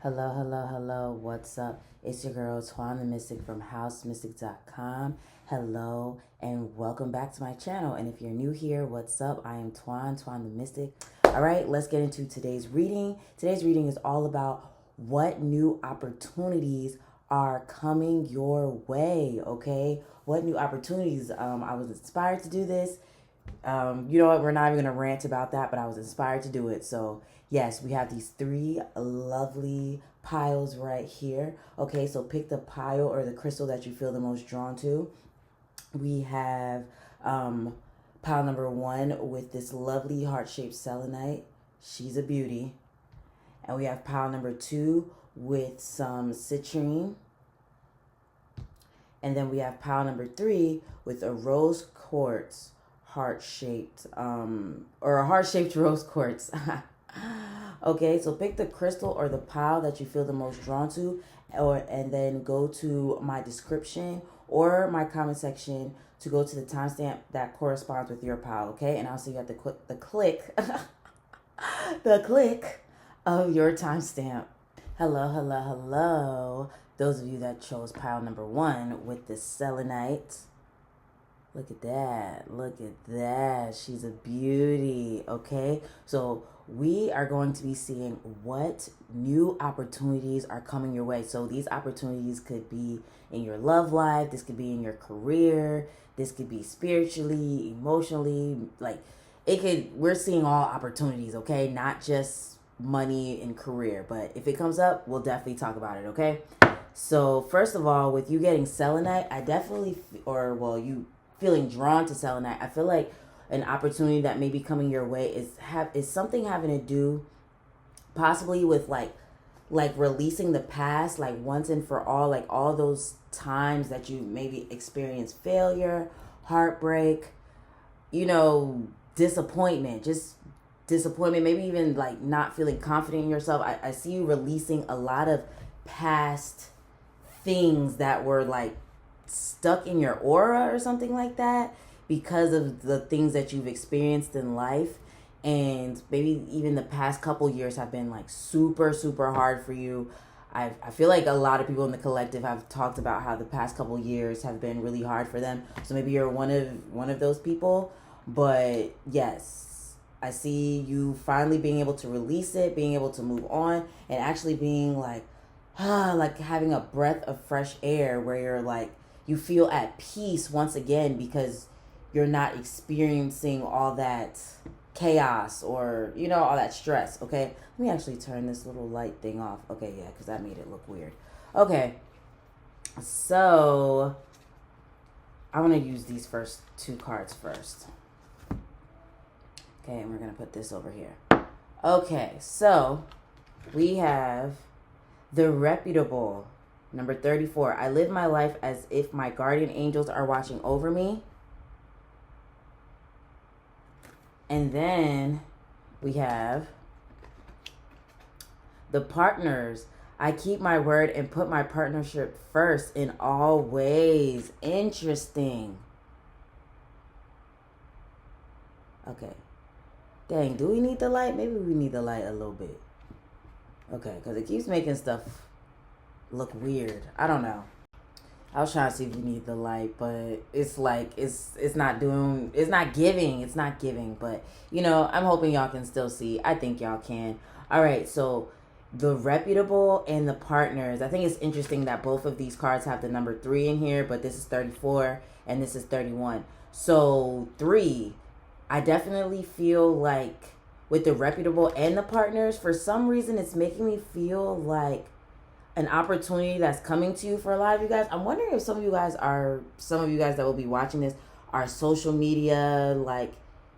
Hello, hello, hello. What's up? It's your girl Twan The Mystik from housemystic.com. Hello and welcome back to my channel. And if you're new here, what's up? I am Twan The Mystik. All right, let's get into today's reading. Today's reading is all about what new opportunities are coming your way, okay? What new opportunities? I was inspired to do this. You know what? We're not even going to rant about that, but I was inspired to do it. So, yes, we have these three lovely piles right here. Okay, so pick the pile or the crystal that you feel the most drawn to. We have pile number 1 with this lovely heart-shaped selenite. She's a beauty. And we have pile number 2 with some citrine. And then we have pile number 3 with a rose quartz heart-shaped or a heart-shaped rose quartz. Okay, so pick the crystal or the pile that you feel the most drawn to, and then go to my description or my comment section to go to the timestamp that corresponds with your pile. Okay, and I'll see you at the click the click of your timestamp. Hello, hello, hello. Those of you that chose pile number 1 with the selenite. Look at that. Look at that. She's a beauty. Okay. So we are going to be seeing what new opportunities are coming your way. So these opportunities could be in your love life. This could be in your career. This could be spiritually, emotionally. Like we're seeing all opportunities. Okay. Not just money and career. But if it comes up, we'll definitely talk about it. Okay. So first of all, with you getting selenite, I definitely, you feeling drawn to selenite, I feel like an opportunity that may be coming your way is something having to do possibly with like releasing the past, like once and for all, like all those times that you maybe experienced failure, heartbreak, disappointment, maybe even like not feeling confident in yourself. I see you releasing a lot of past things that were like stuck in your aura or something like that because of the things that you've experienced in life. And maybe even the past couple years have been like super, super hard for you. I feel like a lot of people in the collective have talked about how the past couple years have been really hard for them. So maybe you're one of those people. But yes, I see you finally being able to release it, being able to move on, and actually being like having a breath of fresh air where you're like, you feel at peace once again because you're not experiencing all that chaos or, all that stress. Okay, let me actually turn this little light thing off. Okay, yeah, because that made it look weird. Okay, so I want to use these first 2 cards first. Okay, and we're going to put this over here. Okay, so we have the reputable. Number 34, I live my life as if my guardian angels are watching over me. And then we have the partners. I keep my word and put my partnership first in all ways. Interesting. Okay. Dang, do we need the light? Maybe we need the light a little bit. Okay, because it keeps making stuff look weird. I don't know. I was trying to see if we need the light, but it's like it's not giving. But I'm hoping y'all can still see. I think y'all can. All right, so the reputable and the partners. I think it's interesting that both of these cards have the number 3 in here, but this is 34 and this is 31. So 3, I definitely feel like with the reputable and the partners, for some reason it's making me feel like an opportunity that's coming to you for a lot of you guys. I'm wondering if some of you guys that will be watching this are social media like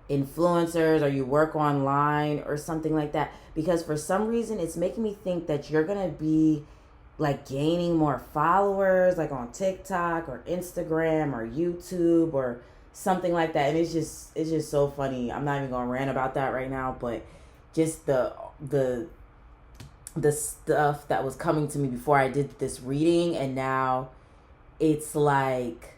influencers, or you work online or something like that, because for some reason it's making me think that you're gonna be like gaining more followers like on TikTok or Instagram or YouTube or something like that. And it's just so funny. I'm not even gonna rant about that right now, but just the stuff that was coming to me before I did this reading, and now it's like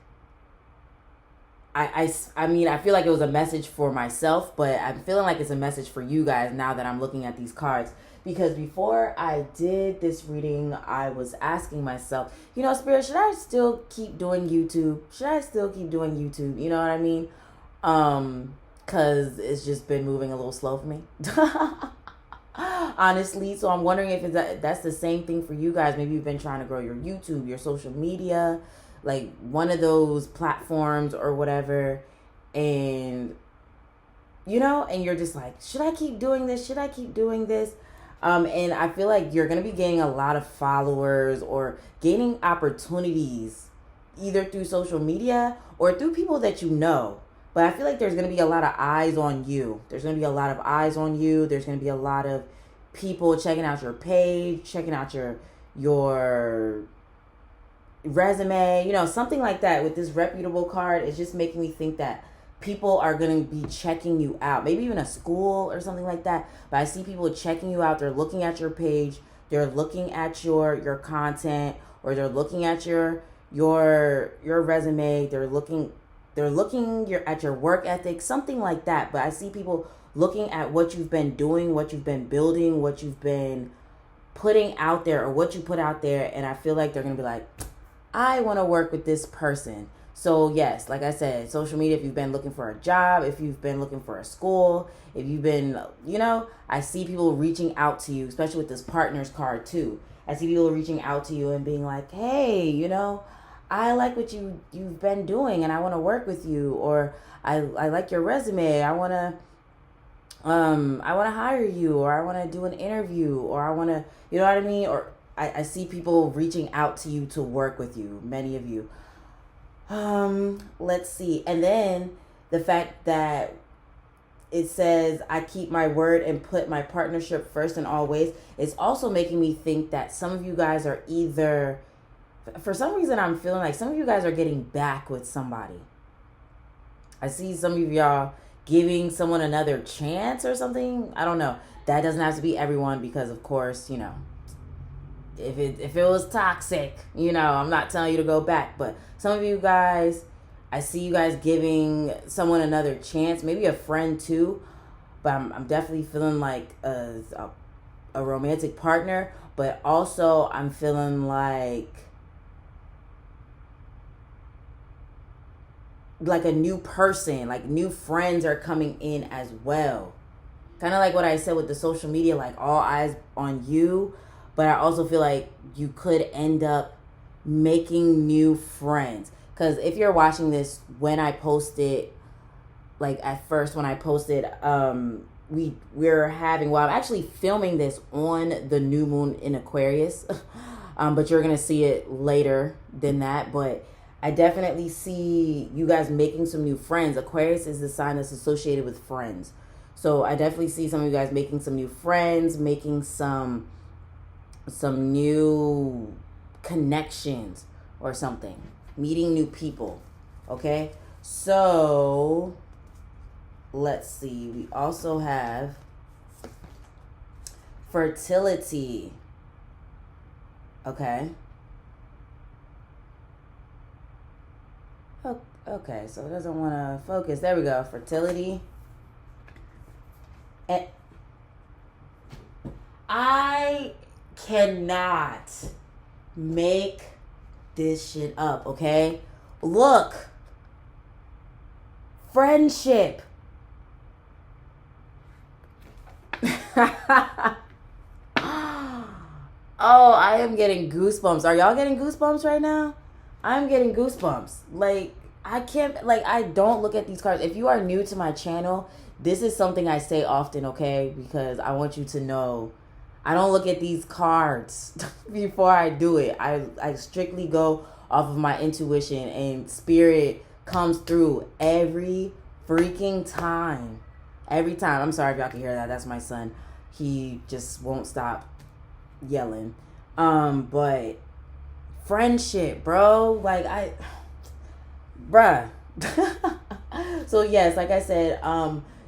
I mean, I feel like it was a message for myself, but I'm feeling like it's a message for you guys now that I'm looking at these cards. Because before I did this reading, I was asking myself, Spirit, should I still keep doing YouTube? Should I still keep doing YouTube? You know what I mean? Because it's just been moving a little slow for me. Honestly, so I'm wondering if that's the same thing for you guys. Maybe you've been trying to grow your YouTube, your social media, like one of those platforms or whatever, and and you're just like, should I keep doing this? Should I keep doing this? And I feel like you're gonna be gaining a lot of followers or gaining opportunities either through social media or through people that you know. But I feel like there's going to be a lot of eyes on you. There's going to be a lot of eyes on you. There's going to be a lot of people checking out your page, checking out your resume, something like that. With this reputable card, it's just making me think that people are going to be checking you out. Maybe even a school or something like that. But I see people checking you out. They're looking at your page. They're looking at your content, or they're looking at your resume. They're looking at your work ethic, something like that. But I see people looking at what you've been doing, what you've been building, what you've been putting out there, or what you put out there. And I feel like they're going to be like, I want to work with this person. So yes, like I said, social media, if you've been looking for a job, if you've been looking for a school, if you've been, I see people reaching out to you, especially with this partners card too. I see people reaching out to you and being like, hey, I like what you've been doing and I want to work with you, or I like your resume. I want to hire you, or I want to do an interview, or I want to, you know what I mean? Or I see people reaching out to you to work with you, many of you. Let's see. And then the fact that it says, I keep my word and put my partnership first in all ways, it's also making me think that some of you guys are either, for some reason, I'm feeling like some of you guys are getting back with somebody. I see some of y'all giving someone another chance or something. I don't know. That doesn't have to be everyone, because of course, if it was toxic, I'm not telling you to go back. But some of you guys, I see you guys giving someone another chance, maybe a friend too. But I'm definitely feeling like a romantic partner. But also I'm feeling like a new person, like new friends are coming in as well. Kind of like what I said with the social media, like all eyes on you. But I also feel like you could end up making new friends. Because if you're watching this when I posted, like at first when I posted, we're having, well, I'm actually filming this on the new moon in Aquarius. But you're going to see it later than that. But I definitely see you guys making some new friends. Aquarius is the sign that's associated with friends. So I definitely see some of you guys making some new friends, making some new connections or something, meeting new people. Okay, so let's see. We also have fertility. Okay. Okay, so it doesn't want to focus. There we go. Fertility. And I cannot make this shit up, okay? Look. Friendship. Oh, I am getting goosebumps. Are y'all getting goosebumps right now? I'm getting goosebumps. Like, I can't, like, I don't look at these cards. If you are new to my channel, this is something I say often, okay? Because I want you to know I don't look at these cards before I do it. I strictly go off of my intuition, and spirit comes through every freaking time. Every time. I'm sorry if y'all can hear that. That's my son. He just won't stop yelling. But friendship, bro. Like, bruh. So yes, like I said,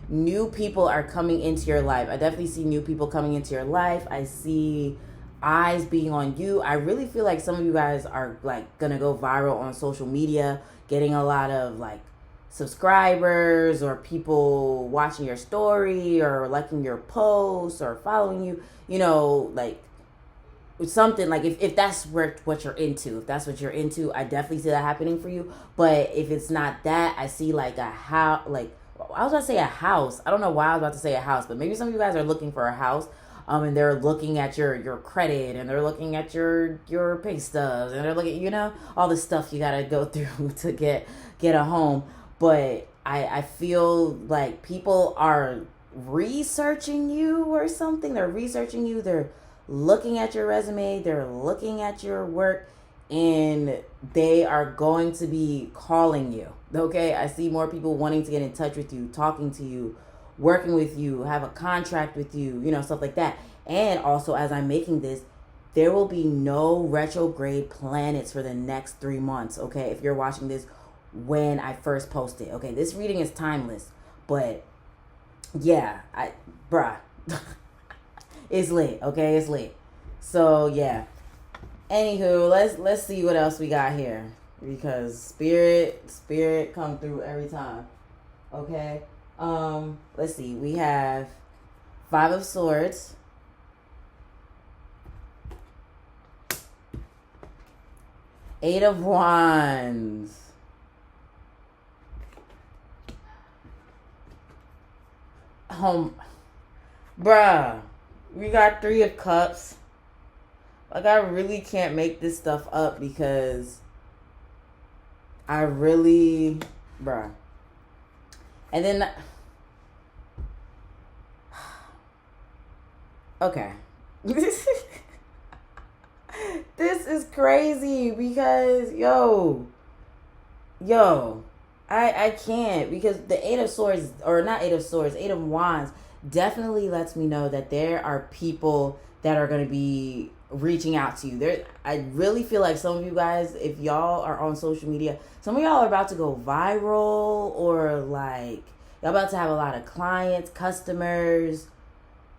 new people are coming into your life. I definitely see new people coming into your life. I see eyes being on you. I really feel like some of you guys are like gonna go viral on social media, getting a lot of like subscribers or people watching your story or liking your posts or following you, like something like if that's what you're into, I definitely see that happening for you. But if it's not that, I see like a house, like I was about to say a house. I don't know why I was about to say a house, but maybe some of you guys are looking for a house, and they're looking at your credit, and they're looking at your pay stubs, and they're looking, all the stuff you gotta go through to get a home. But I feel like people are researching you or something. They're researching you. They're looking at your resume. They're looking at your work, and they are going to be calling you. Okay, I see more people wanting to get in touch with you, talking to you, working with you, have a contract with you, stuff like that. And also, as I'm making this, there will be no retrograde planets for the next 3 months. Okay, if you're watching this when I first post it. Okay, this reading is timeless, but yeah, bruh, it's lit. Okay, it's lit. So yeah. Anywho, let's see what else we got here, because spirit come through every time. Okay. Let's see. We have 5 of Swords, Eight of Wands, bruh, we got 3 of Cups. Like, I really can't make this stuff up because I really, bruh. And then, okay. This is crazy because, I can't, because the Eight of Swords, or not Eight of Swords, Eight of Wands definitely lets me know that there are people that are going to be reaching out to you. I really feel like some of you guys, if y'all are on social media, some of y'all are about to go viral, or like y'all about to have a lot of clients, customers,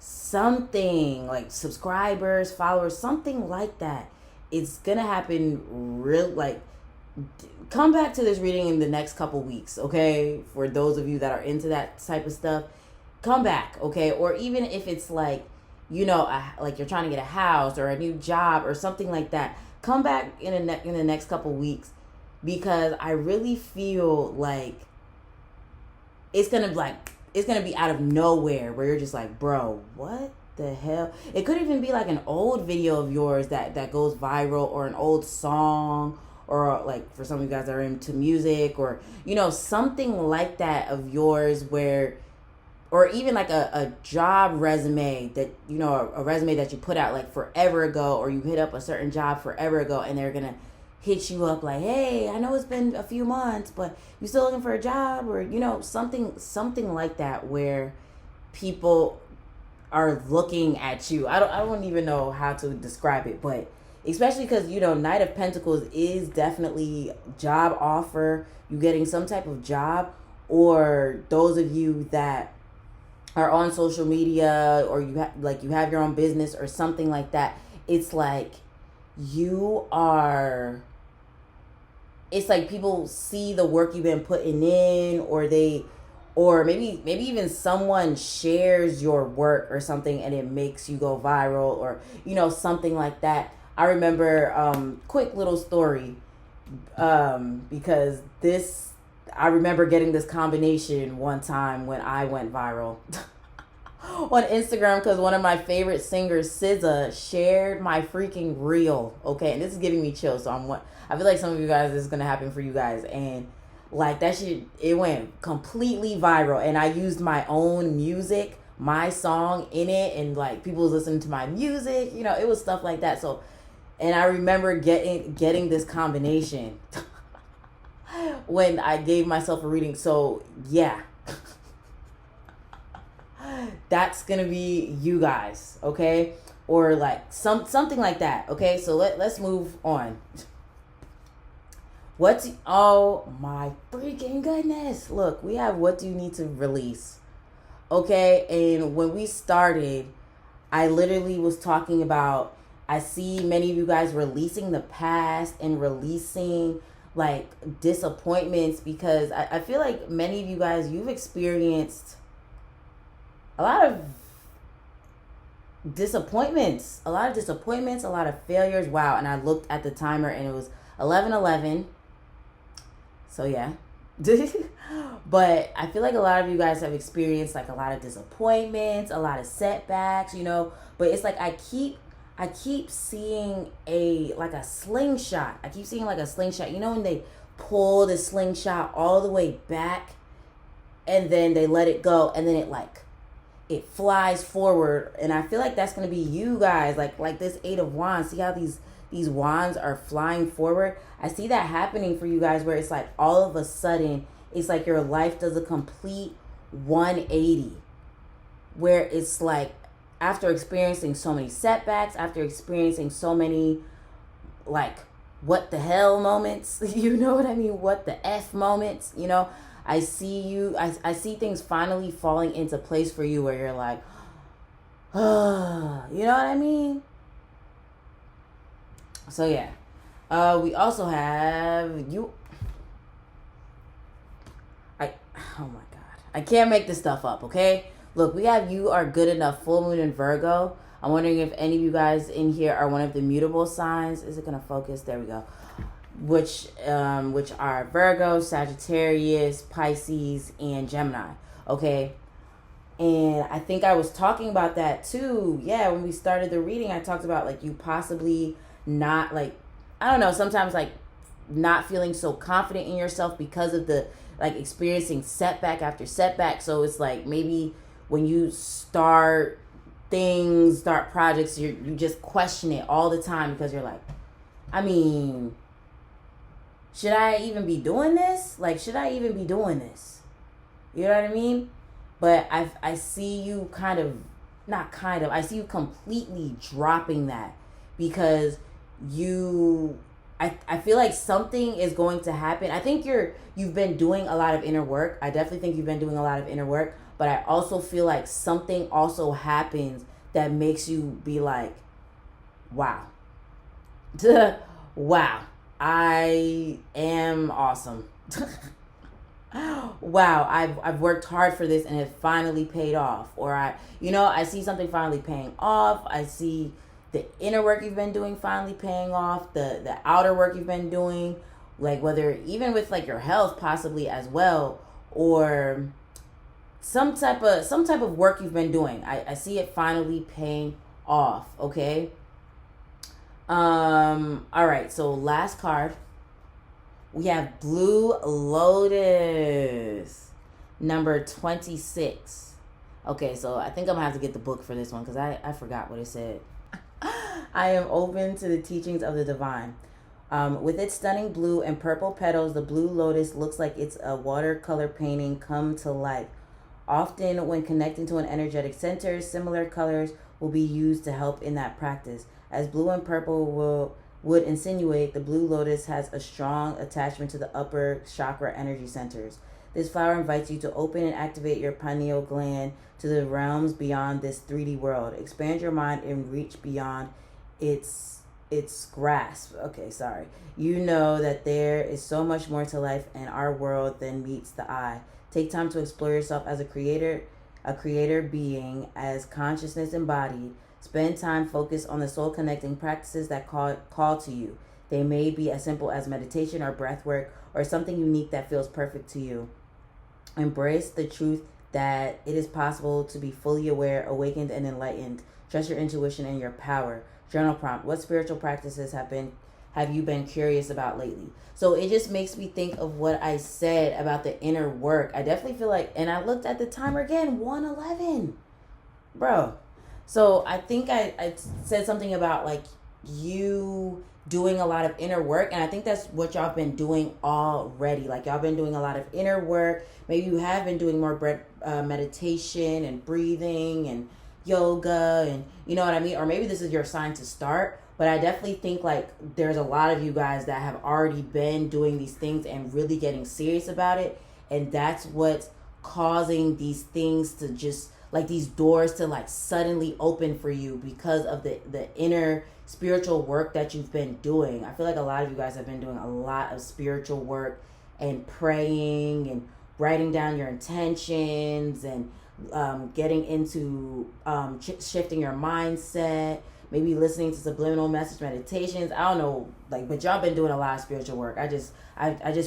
something like subscribers, followers, something like that. It's gonna happen come back to this reading in the next couple weeks, okay? For those of you that are into that type of stuff, come back, okay? Or even if it's like, like you're trying to get a house or a new job or something like that, come back in the next couple weeks, because I really feel like it's gonna be out of nowhere where you're just like, bro, what the hell? It could even be like an old video of yours that goes viral, or an old song, or like for some of you guys that are into music, or something like that of yours, where, or even like a job resume that, a resume that you put out like forever ago, or you hit up a certain job forever ago, and they're gonna hit you up like, hey, I know it's been a few months, but you still looking for a job, or something like that, where people are looking at you. I don't even know how to describe it, but especially because Knight of Pentacles is definitely job offer, you getting some type of job, or those of you that are on social media, or you have your own business or something like that, it's like it's like people see the work you've been putting in, or maybe even someone shares your work or something, and it makes you go viral, or something like that. I remember quick little story, because I remember getting this combination one time when I went viral on Instagram, because one of my favorite singers, SZA, shared my freaking reel. Okay, and this is giving me chills. So I feel like some of you guys, this is gonna happen for you guys, and like that shit, it went completely viral, and I used my own music, my song in it, and like people was listening to my music. It was stuff like that. So, and I remember getting this combination when I gave myself a reading. So yeah, that's gonna be you guys, okay? Or like something like that, okay? So let's move on. Oh my freaking goodness! Look, we have what do you need to release, okay? And when we started, I literally was talking about, I see many of you guys releasing the past and releasing like disappointments, because I feel like many of you guys, you've experienced a lot of disappointments, a lot of failures. Wow. And I looked at the timer and it was 11:11. So yeah. But I feel like a lot of you guys have experienced like a lot of disappointments, a lot of setbacks, you know, but it's like I keep seeing like a slingshot. I keep seeing like a slingshot. You know when they pull the slingshot all the way back and then they let it go and then it flies forward, and I feel like that's gonna be you guys, like this Eight of Wands. See how these wands are flying forward? I see that happening for you guys, where it's like all of a sudden it's like your life does a complete 180, where it's like after experiencing so many setbacks, after experiencing so many like what the hell moments, you know what I mean? What the F moments, you know? I see things finally falling into place for you, where you're like, you know what I mean? So yeah. We also have you. Oh my God. I can't make this stuff up, okay? Look, we have you are good enough, full moon in Virgo. I'm wondering if any of you guys in here are one of the mutable signs. Is it going to focus? There we go. Which are Virgo, Sagittarius, Pisces, and Gemini. Okay. And I think I was talking about that too. Yeah, when we started the reading, I talked about like you possibly not like, I don't know, sometimes like not feeling so confident in yourself because of the like experiencing setback after setback. So it's like maybe when you start projects, you just question it all the time, because you're like, I mean, should I even be doing this? Like, should I even be doing this? You know what I mean? But I see you I see you completely dropping that, because I feel like something is going to happen. I think you've been doing a lot of inner work. I definitely think you've been doing a lot of inner work, but I also feel like something also happens that makes you be like, wow. Wow. I am awesome. Wow, I've worked hard for this and it finally paid off. Or I see something finally paying off. I see the inner work you've been doing finally paying off, the outer work you've been doing, like whether even with like your health possibly as well, or some type of work you've been doing. I see it finally paying off, okay? All right, so last card. We have Blue Lotus, number 26. Okay, so I think I'm gonna have to get the book for this one, because I forgot what it said. I am open to the teachings of the divine. With its stunning blue and purple petals, the blue lotus looks like it's a watercolor painting come to life. Often, when connecting to an energetic center, similar colors will be used to help in that practice. As blue and purple would insinuate, the blue lotus has a strong attachment to the upper chakra energy centers. This flower invites you to open and activate your pineal gland to the realms beyond this 3D world. Expand your mind and reach beyond its grasp. Okay, sorry. You know that there is so much more to life and our world than meets the eye. Take time to explore yourself as a creator being, as consciousness embodied. Spend time focused on the soul connecting practices that call to you. They may be as simple as meditation or breath work, or something unique that feels perfect to you. Embrace the truth that it is possible to be fully aware, awakened, and enlightened. Trust your intuition and your power. Journal prompt: what spiritual practices have you been curious about lately? So it just makes me think of what I said about the inner work. I definitely feel like, and I looked at the timer again, 1:11, bro. So I think I said something about like you doing a lot of inner work, and I think that's what y'all been doing already. Like y'all been doing a lot of inner work. Maybe you have been doing more meditation and breathing and yoga, and you know what I mean? Or maybe this is your sign to start. But I definitely think like there's a lot of you guys that have already been doing these things and really getting serious about it. And that's what's causing these things to just like these doors to like suddenly open for you, because of the inner spiritual work that you've been doing. I feel like a lot of you guys have been doing a lot of spiritual work and praying and writing down your intentions and getting into shifting your mindset, maybe listening to subliminal message meditations. I don't know, like, but y'all been doing a lot of spiritual work. I just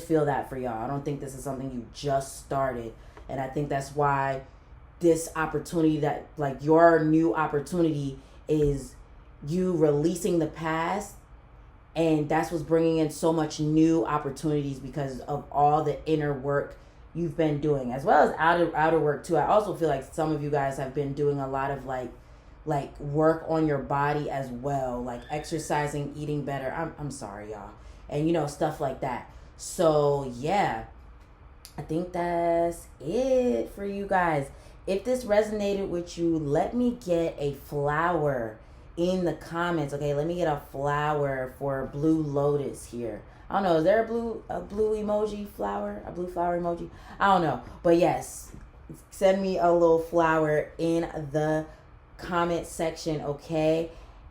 feel that for y'all. I don't think this is something you just started, and I think that's why this opportunity, that like your new opportunity, is you releasing the past, and that's what's bringing in so much new opportunities because of all the inner work you've been doing, as well as outer work too. I also feel like some of you guys have been doing a lot of like work on your body as well, like exercising, eating better. I'm sorry, y'all, and you know, stuff like that. So yeah, I think that's it for you guys. If this resonated with you, let me get a flower in the comments. Okay, let me get a flower for Blue Lotus here. I don't know, is there a blue emoji flower? A blue flower emoji? I don't know. But yes, send me a little flower in the comment section, okay?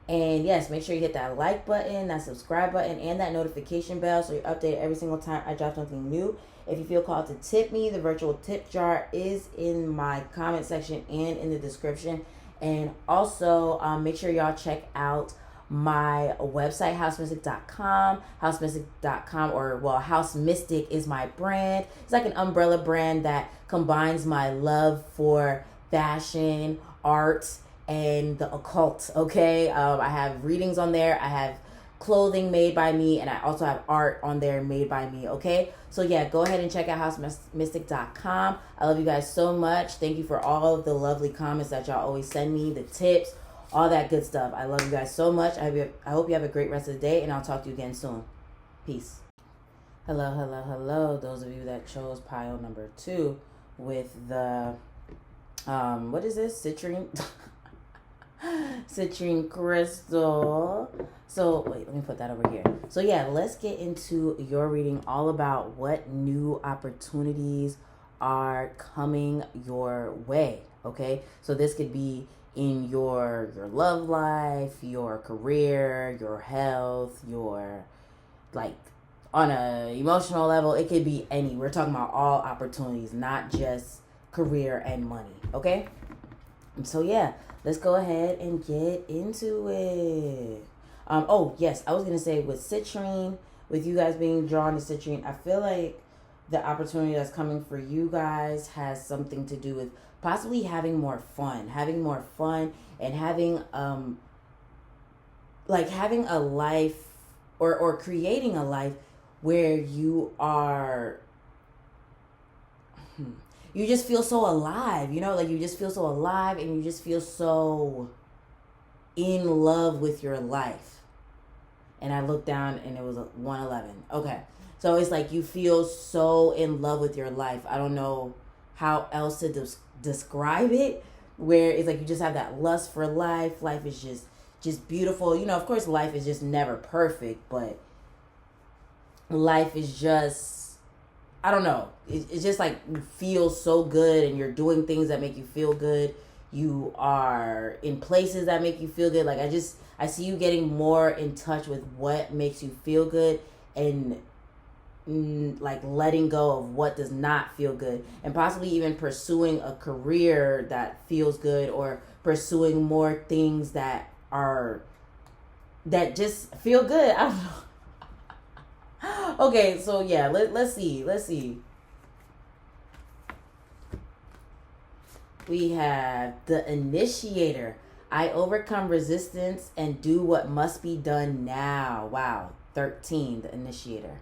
And yes, make sure you hit that like button, that subscribe button, and that notification bell so you're updated every single time I drop something new. If you feel called to tip me, the virtual tip jar is in my comment section and in the description. And also, make sure y'all check out my website, housemystik.com. Housemystik.com, or well, House Mystik is my brand. It's like an umbrella brand that combines my love for fashion, art, and the occult. Okay, I have readings on there. I have clothing made by me, and I also have art on there made by me. Okay, so yeah, go ahead and check out housemystik.com. I love you guys so much. Thank you for all of the lovely comments that y'all always send me, the tips, all that good stuff. I love you guys so much. I hope you have a great rest of the day, and I'll talk to you again soon. Peace. Hello. Those of you that chose pile number 2 with the what is this? Citrine. Citrine crystal. So wait, let me put that over here. So yeah, let's get into your reading, all about what new opportunities are coming your way. Okay, so this could be in your love life, your career, your health, your, like, on a emotional level. It could be any. We're talking about all opportunities, not just career and money. Okay, so yeah, let's go ahead and get into it. Oh yes, I was gonna say, with Citrine, with you guys being drawn to Citrine, I feel like the opportunity that's coming for you guys has something to do with possibly having more fun, and having having a life, or creating a life where you are, you just feel so alive, you know, like you just feel so alive, and you just feel so in love with your life. And I looked down and it was 111. Okay, so it's like you feel so in love with your life. I don't know how else to describe it, where it's like you just have that lust for life. Life is just beautiful. You know, of course, life is just never perfect, but life is just, I don't know. It's just like you feel so good, and you're doing things that make you feel good. You are in places that make you feel good. Like I see you getting more in touch with what makes you feel good, and like letting go of what does not feel good, and possibly even pursuing a career that feels good, or pursuing more things that just feel good. I don't know. Okay, so yeah, let's see. We have the Initiator. I overcome resistance and do what must be done now. Wow. 13, the Initiator.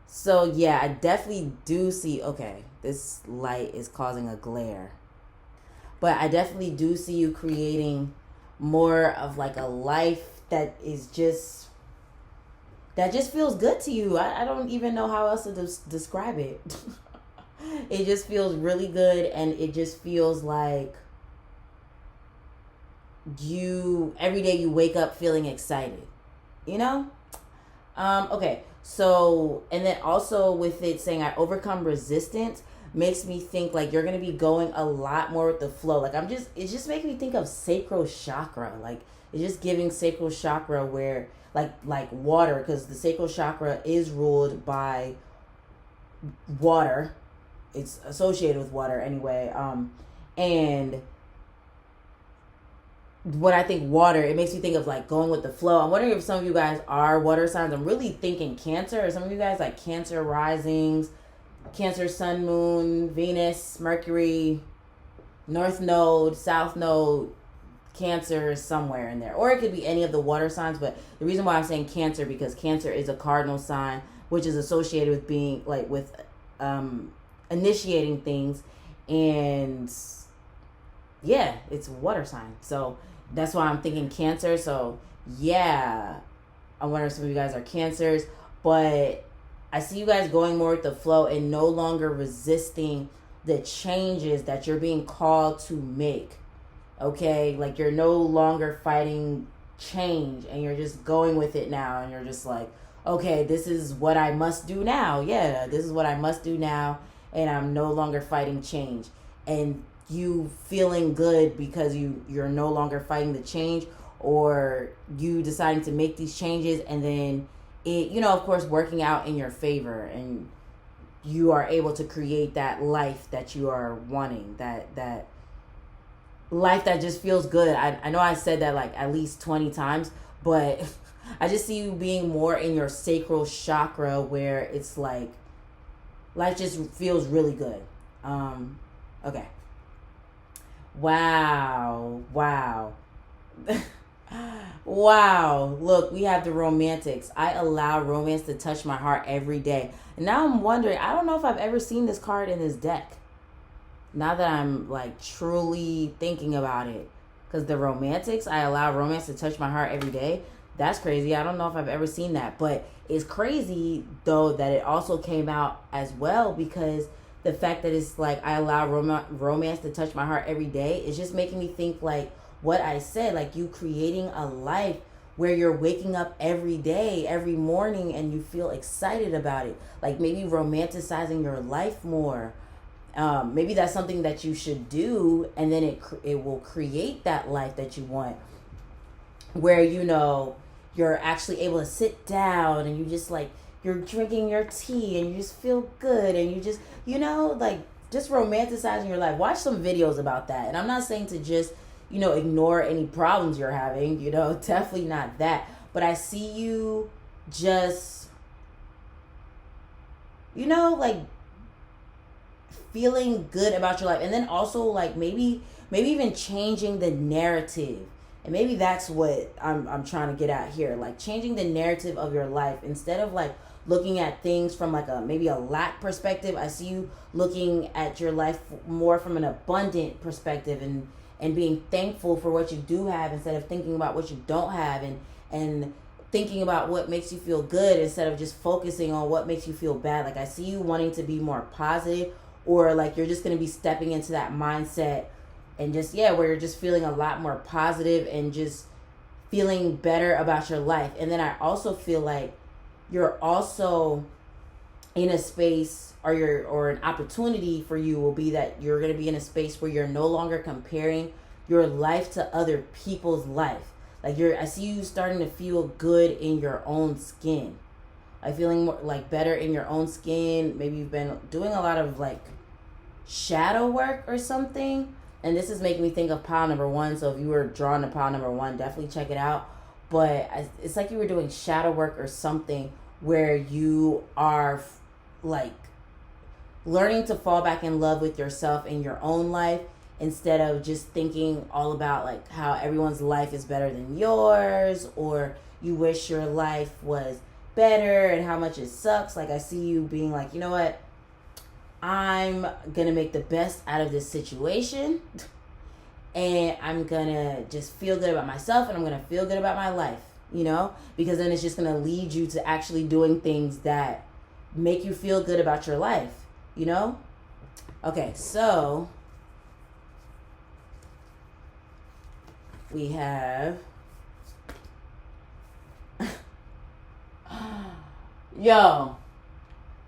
So yeah, I definitely do see, okay, this light is causing a glare. But I definitely do see you creating more of like a life that just feels good to you. I don't even know how else to describe it. It just feels really good, and it just feels like every day you wake up feeling excited, you know? Okay, so, and then also with it saying I overcome resistance, makes me think like you're going to be going a lot more with the flow. Like it just makes me think of sacral chakra. Like It's just giving sacral chakra where like water, because the sacral chakra is ruled by water. It's associated with water anyway. And when I think water, it makes me think of like going with the flow. I'm wondering if some of you guys are water signs. I'm really thinking Cancer, or some of you guys like Cancer risings, Cancer sun, moon, Venus, Mercury, North Node, South Node, Cancer is somewhere in there. Or it could be any of the water signs, but the reason why I'm saying Cancer, because Cancer is a cardinal sign, which is associated with being like with initiating things, and yeah, it's a water sign. So that's why I'm thinking Cancer. So yeah, I wonder if some of you guys are Cancers, but I see you guys going more with the flow and no longer resisting the changes that you're being called to make. Okay, like you're no longer fighting change and you're just going with it now, and you're just like, okay, this is what I must do now. Yeah, this is what I must do now, and I'm no longer fighting change. And you feeling good because you're no longer fighting the change, or you deciding to make these changes, and then it, you know, of course, working out in your favor, and you are able to create that life that you are wanting, that life that just feels good. I know I said that like at least 20 times, but I just see you being more in your sacral chakra, where it's like life just feels really good. Okay. Wow. Wow. Look, we have the romantics. I allow romance to touch my heart every day. And now I'm wondering, I don't know if I've ever seen this card in this deck. Now that I'm like truly thinking about it. Because the romantics, I allow romance to touch my heart every day. That's crazy. I don't know if I've ever seen that. But it's crazy, though, that it also came out as well, because the fact that it's like I allow romance to touch my heart every day is just making me think like what I said, like you creating a life where you're waking up every day, every morning, and you feel excited about it. Like maybe romanticizing your life more. Maybe that's something that you should do, and then it will create that life that you want, where, you know, you're actually able to sit down and you just like, you're drinking your tea and you just feel good, and you just, you know, like just romanticizing your life. Watch some videos about that. And I'm not saying to just, you know, ignore any problems you're having, you know, definitely not that. But I see you just, you know, like feeling good about your life. And then also like maybe even changing the narrative. And maybe that's what I'm trying to get at here. Like changing the narrative of your life, instead of like looking at things from like maybe a lack perspective. I see you looking at your life more from an abundant perspective, and being thankful for what you do have, instead of thinking about what you don't have, and thinking about what makes you feel good instead of just focusing on what makes you feel bad. Like I see you wanting to be more positive, or like you're just going to be stepping into that mindset, and just, yeah, where you're just feeling a lot more positive and just feeling better about your life. And then I also feel like you're also in a space, or an opportunity for you will be that you're going to be in a space where you're no longer comparing your life to other people's life. Like I see you starting to feel good in your own skin. Like feeling more like better in your own skin. Maybe you've been doing a lot of like shadow work or something. And this is making me think of pile number 1. So if you were drawn to pile number 1, definitely check it out. But it's like you were doing shadow work or something, where you are like learning to fall back in love with yourself in your own life, instead of just thinking all about like how everyone's life is better than yours, or you wish your life was better and how much it sucks. Like I see you being like, you know what, I'm gonna make the best out of this situation, and I'm gonna just feel good about myself, and I'm gonna feel good about my life, you know, because then it's just gonna lead you to actually doing things that make you feel good about your life, you know? Okay, so we have yo,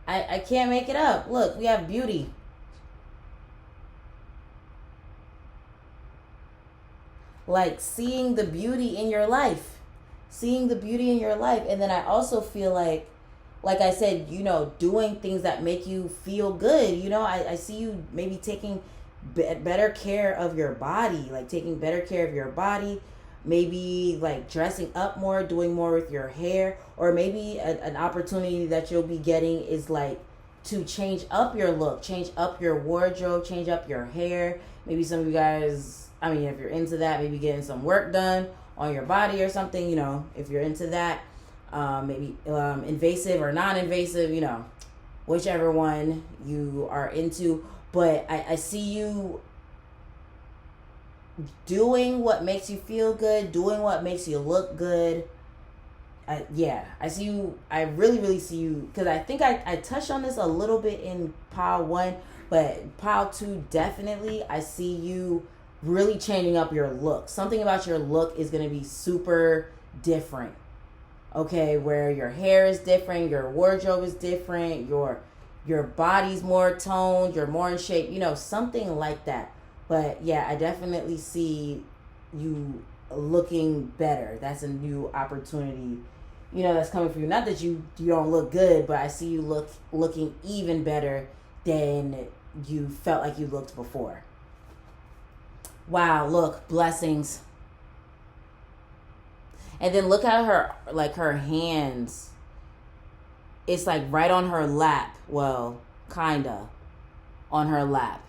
I can't make it up. Look, we have beauty. like seeing the beauty in your life. Seeing the beauty in your life. And then I also feel like I said, you know, doing things that make you feel good. You know, I see you maybe taking better care of your body, like taking better care of your body, maybe like dressing up more, doing more with your hair, or maybe an opportunity that you'll be getting is like to change up your look, change up your wardrobe, change up your hair. Maybe some of you guys, I mean, if you're into that, maybe getting some work done on your body or something, you know, if you're into that. Maybe invasive or non-invasive, you know, whichever one you are into. But I see you doing what makes you feel good, doing what makes you look good. I see you. I really see you, because I think I touched on this a little bit in pile 1, but pile 2 definitely. I see you really changing up your look. Something about your look is going to be super different. Okay, where your hair is different, your wardrobe is different, your body's more toned, you're more in shape, you know, something like that. But yeah, I definitely see you looking better. That's a new opportunity, you know, that's coming for you. Not that you don't look good, but I see you looking even better than you felt like you looked before. Wow, look, blessings. And then look at her, like her hands. It's like right on her lap. Well, kinda on her lap.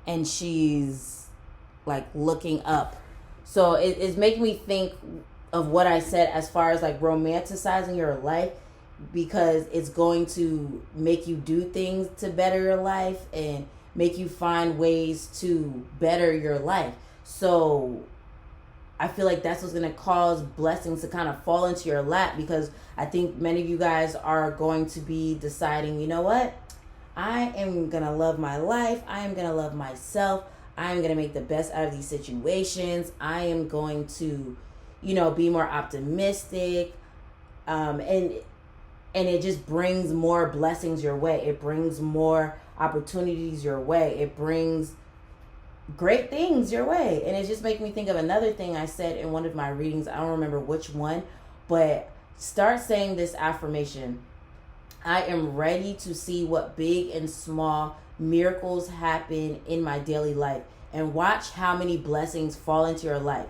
And she's like looking up. So it's making me think of what I said as far as like romanticizing your life, because it's going to make you do things to better your life and make you find ways to better your life. So I feel like that's what's going to cause blessings to kind of fall into your lap, because I think many of you guys are going to be deciding, you know what? I am going to love my life. I am going to love myself. I am going to make the best out of these situations. I am going to, you know, be more optimistic. And it just brings more blessings your way. It brings more opportunities your way. It brings great things your way. And it just makes me think of another thing I said in one of my readings. I don't remember which one, but start saying this affirmation: I am ready to see what big and small miracles happen in my daily life, and watch how many blessings fall into your life.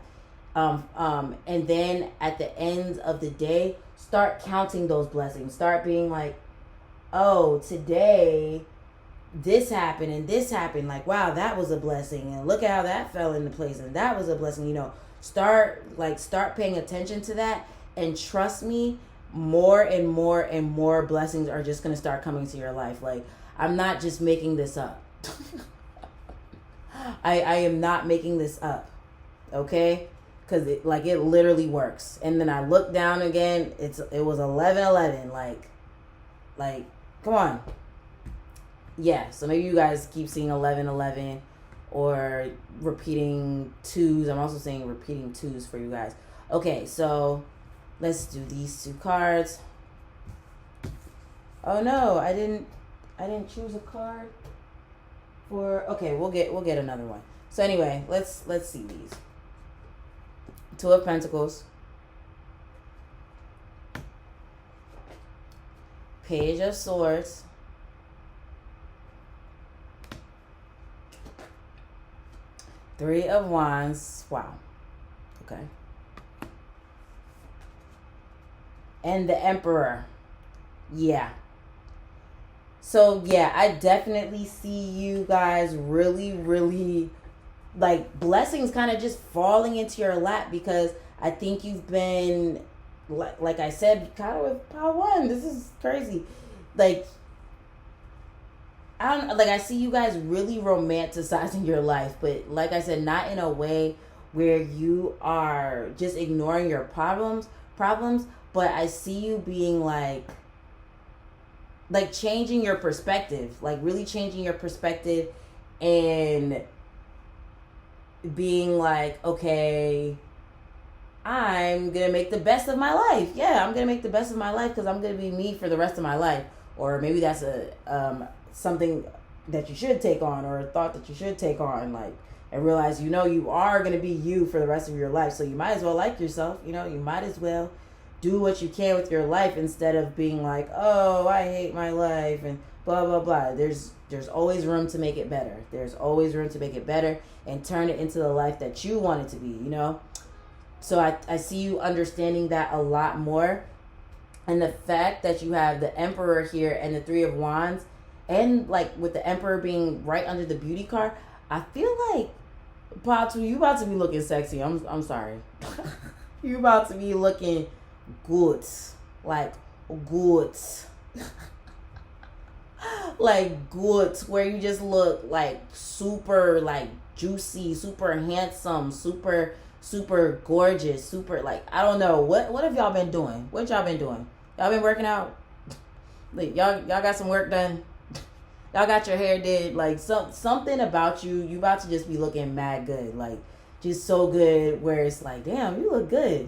And then at the end of the day, start counting those blessings. Start being like, oh, today this happened and this happened. Like, wow, that was a blessing. And look at how that fell into place. And that was a blessing. You know, start paying attention to that. And trust me, more and more and more blessings are just going to start coming to your life. Like, I'm not just making this up. I am not making this up. Okay? Because it literally works. And then I look down again. It was 11:11. Like, come on. Yeah, so maybe you guys keep seeing 11:11 or repeating 2s. I'm also saying repeating 2s for you guys. Okay, so let's do these 2 cards. Oh no, I didn't choose a card for. Okay, we'll get another one. So anyway, let's see these. 2 of Pentacles. Page of Swords. Three of Wands. Wow. Okay. And the Emperor. Yeah. So, yeah, I definitely see you guys really, really, like, blessings kind of just falling into your lap, because I think you've been, like I said, kind of with Power 1. This is crazy. Like, I see you guys really romanticizing your life, but like I said, not in a way where you are just ignoring your problems, but I see you being like changing your perspective, like really changing your perspective and being like, okay, I'm going to make the best of my life. Yeah, I'm going to make the best of my life because I'm going to be me for the rest of my life. Or maybe that's something that you should take on, or a thought that you should take on. Like, and realize, you know, you are going to be you for the rest of your life. So you might as well like yourself. You know, you might as well do what you can with your life instead of being like, oh, I hate my life and blah, blah, blah. There's always room to make it better. There's always room to make it better and turn it into the life that you want it to be, you know? So I see you understanding that a lot more. And the fact that you have the Emperor here and the Three of Wands, and like with the Emperor being right under the beauty card, I feel like, Patu, you about to be looking sexy. I'm sorry. You about to be looking good. Like good. Like good, where you just look like super like juicy, super handsome, super gorgeous, super like, I don't know, what have y'all been doing? What y'all been doing? Y'all been working out? Like y'all got some work done? Y'all got your hair did? Like something about you about to just be looking mad good, like just so good where it's like, damn, you look good.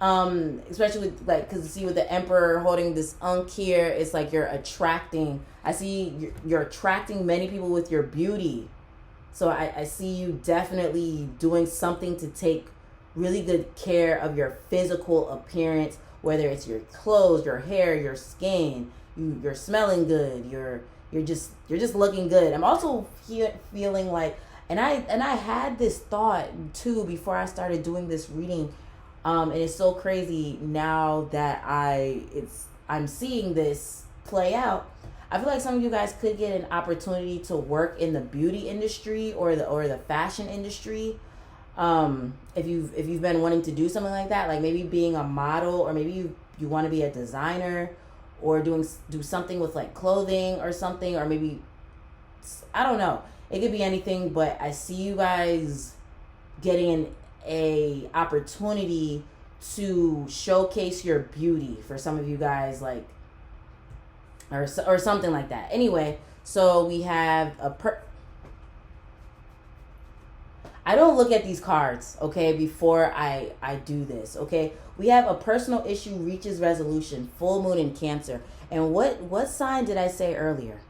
Especially with like, because you see with the Emperor holding this Unk here, it's like you're attracting, I see you're attracting many people with your beauty. So I see you definitely doing something to take really good care of your physical appearance, whether it's your clothes, your hair, your skin. You're smelling good. You're just looking good. I'm also feeling like, and I had this thought too before I started doing this reading. And it's so crazy now that I'm seeing this play out. I feel like some of you guys could get an opportunity to work in the beauty industry or the fashion industry. If you've been wanting to do something like that, like maybe being a model, or maybe you want to be a designer, or do something with like clothing or something, or maybe, I don't know. It could be anything, but I see you guys getting a opportunity to showcase your beauty for some of you guys, like, or something like that. Anyway, so we have I don't look at these cards, okay, before I do this, okay? We have a personal issue reaches resolution, full moon in Cancer. And what sign did I say earlier?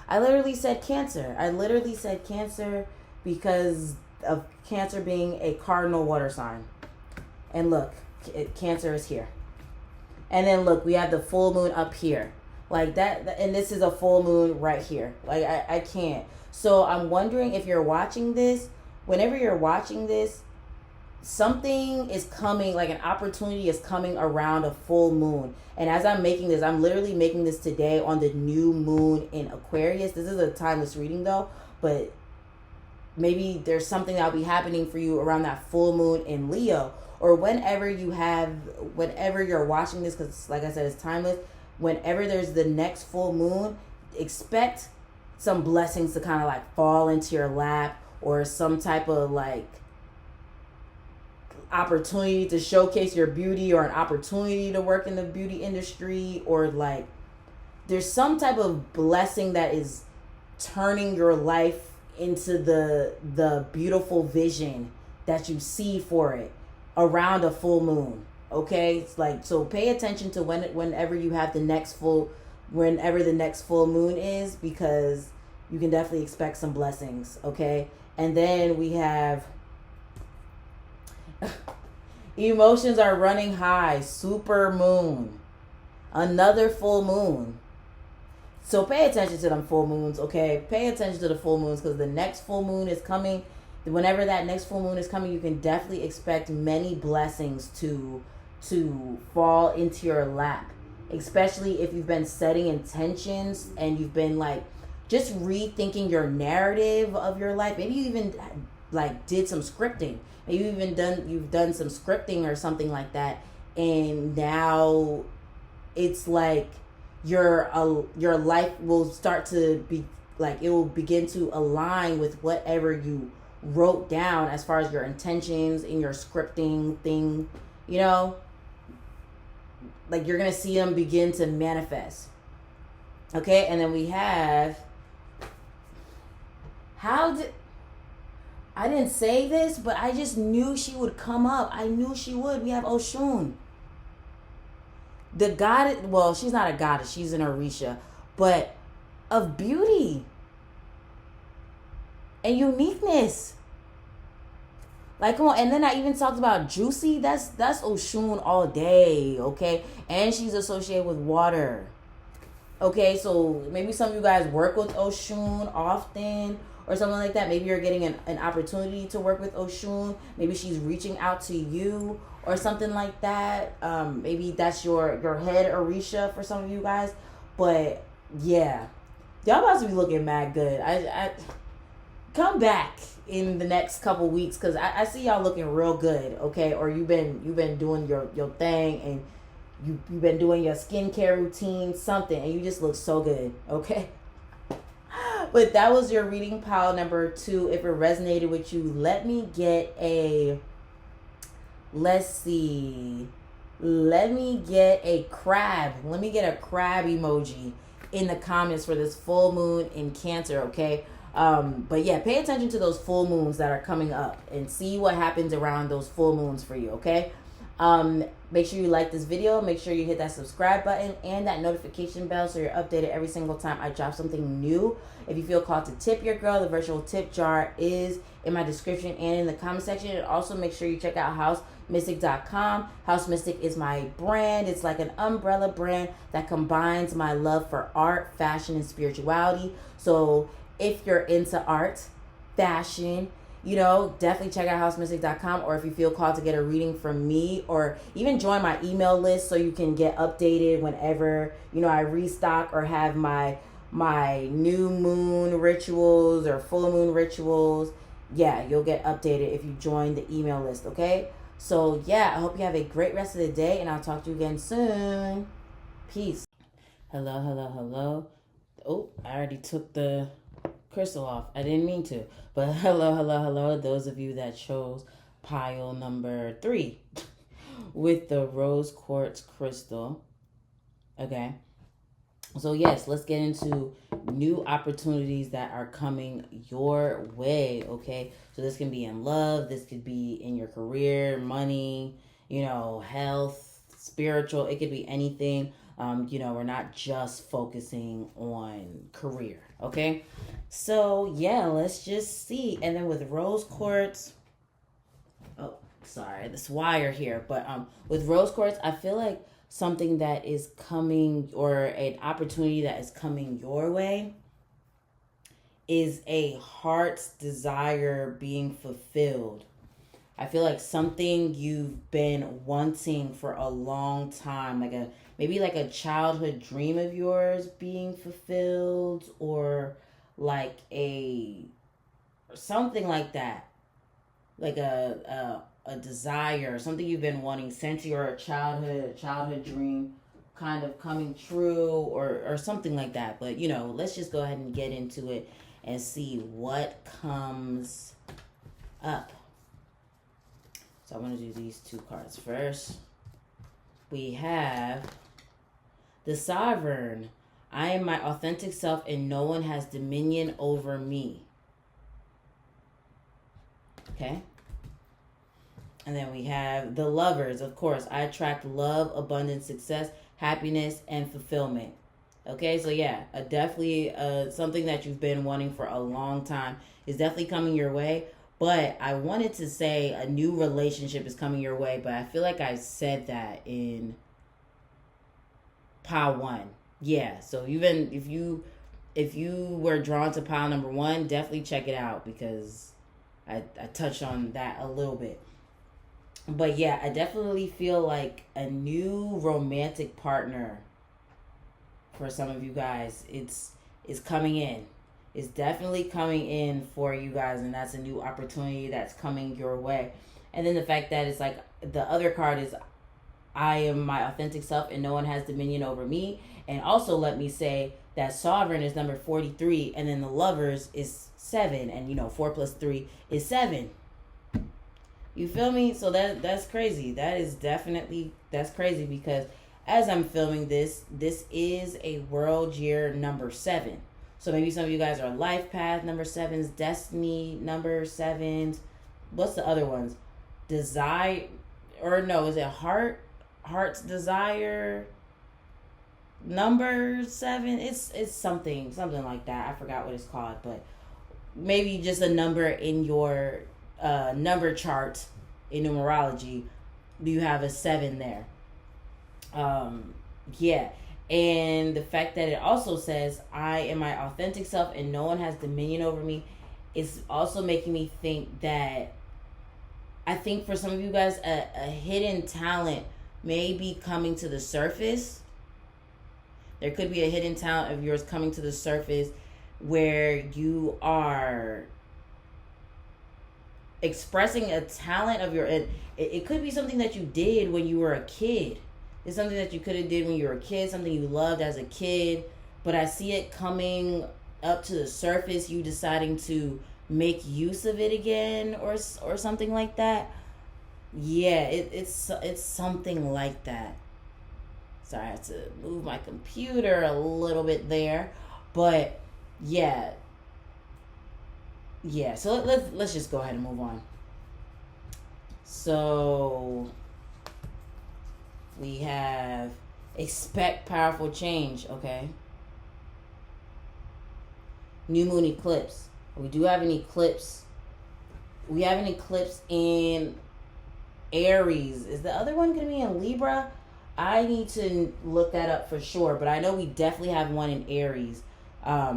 I literally said Cancer. I literally said Cancer because of Cancer being a cardinal water sign. And look, Cancer is here. And then look, we have the full moon up here. Like that, and this is a full moon right here. Like I can't. So I'm wondering if you're watching this, whenever you're watching this, something is coming, like an opportunity is coming around a full moon. And as I'm making this, I'm literally making this today on the new moon in Aquarius. This is a timeless reading though, but maybe there's something that'll be happening for you around that full moon in Leo, or whenever you're watching this, because like I said, it's timeless. Whenever there's the next full moon, expect some blessings to kind of like fall into your lap, or some type of like opportunity to showcase your beauty, or an opportunity to work in the beauty industry, or like there's some type of blessing that is turning your life into the beautiful vision that you see for it around a full moon. Okay, it's like, so pay attention to whenever you have whenever the next full moon is, because you can definitely expect some blessings. Okay, and then we have emotions are running high, super moon, another full moon. So pay attention to them full moons. Okay, pay attention to the full moons, because the next full moon is coming. Whenever that next full moon is coming, you can definitely expect many blessings to fall into your lap, especially if you've been setting intentions and you've been like just rethinking your narrative of your life. Maybe you even like did some scripting. Maybe you've done some scripting or something like that, and now it's like your life will start to be like, it will begin to align with whatever you wrote down as far as your intentions in your scripting thing, you know, like you're gonna see them begin to manifest. Okay, and then we have, I didn't say this, but I just knew she would come up. I knew she would. We have Oshun, the goddess. Well, she's not a goddess, she's an Orisha, but of beauty. and uniqueness. Like, come on. And then I even talked about juicy. That's Oshun all day, okay? And she's associated with water. Okay, so maybe some of you guys work with Oshun often or something like that. Maybe you're getting an opportunity to work with Oshun. Maybe she's reaching out to you or something like that. Maybe that's your head Orisha for some of you guys. But yeah, y'all about to be looking mad good. I come back in the next couple weeks because I see y'all looking real good, okay? Or you've been doing your thing and you've been doing your skincare routine, something, and you just look so good, okay? But that was your reading pile number 2. If it resonated with you, let me get a crab. Let me get a crab emoji in the comments for this full moon in Cancer, okay? But yeah, pay attention to those full moons that are coming up and see what happens around those full moons for you, okay? Make sure you like this video. Make sure you hit that subscribe button and that notification bell so you're updated every single time I drop something new. If you feel called to tip your girl, the virtual tip jar is in my description and in the comment section. And also make sure you check out housemystic.com. House Mystic is my brand. It's like an umbrella brand that combines my love for art, fashion, and spirituality. So if you're into art, fashion, you know, definitely check out housemystic.com. Or if you feel called to get a reading from me, or even join my email list so you can get updated whenever, you know, I restock or have my new moon rituals or full moon rituals. Yeah, you'll get updated if you join the email list, okay? So yeah, I hope you have a great rest of the day, and I'll talk to you again soon. Peace. Hello. Oh, I already took the crystal off. I didn't mean to. But hello. Those of you that chose pile number 3 with the rose quartz crystal. Okay. So yes, let's get into new opportunities that are coming your way, okay? So this can be in love, this could be in your career, money, you know, health, spiritual, it could be anything. You know, we're not just focusing on career, okay? So yeah, let's just see. And then with rose quartz, oh, sorry, this wire here, but with rose quartz, I feel like something that is coming, or an opportunity that is coming your way, is a heart's desire being fulfilled. I feel like something you've been wanting for a long time, like maybe a childhood dream of yours being fulfilled, or like something like that, like a desire, something you've been wanting since your childhood dream kind of coming true, or something like that. But you know, let's just go ahead and get into it and see what comes up. So I'm going to do these 2 cards first. We have the Sovereign. I am my authentic self and no one has dominion over me. Okay. And then we have the Lovers. Of course, I attract love, abundance, success, happiness, and fulfillment. Okay, so yeah, definitely something that you've been wanting for a long time is definitely coming your way. But I wanted to say a new relationship is coming your way, but I feel like I said that in pile 1. Yeah, so even if you were drawn to pile number 1, definitely check it out, because I touched on that a little bit. But yeah, I definitely feel like a new romantic partner for some of you guys. It's coming in. It's definitely coming in for you guys, and that's a new opportunity that's coming your way. And then the fact that it's like the other card is I am my authentic self and no one has dominion over me. And also let me say that Sovereign is number 43, and then the Lovers is 7, and you know 4 plus 3 is 7. You feel me? So that's crazy. That's crazy, because as I'm filming this is a world year number 7. So maybe some of you guys are life path number 7s, destiny number 7s. What's the other ones? Desire, or no, is it heart's desire number 7? It's something like that. I forgot what it's called, but maybe just a number in your number chart in numerology. You have a 7 there. Yeah. And the fact that it also says, I am my authentic self and no one has dominion over me, is also making me think that, I think for some of you guys, a hidden talent may be coming to the surface. There could be a hidden talent of yours coming to the surface where you are expressing a talent of your, it could be something that you did when you were a kid. It's something that you could have did when you were a kid, something you loved as a kid, but I see it coming up to the surface, you deciding to make use of it again, or something like that. Yeah, it's something like that. Sorry, I have to move my computer a little bit there, but yeah. So let's just go ahead and move on. So we have expect powerful change. Okay. New moon eclipse. We do have an eclipse. We have an eclipse in Aries. Is the other one going to be in Libra? I need to look that up for sure, but I know we definitely have one in Aries. I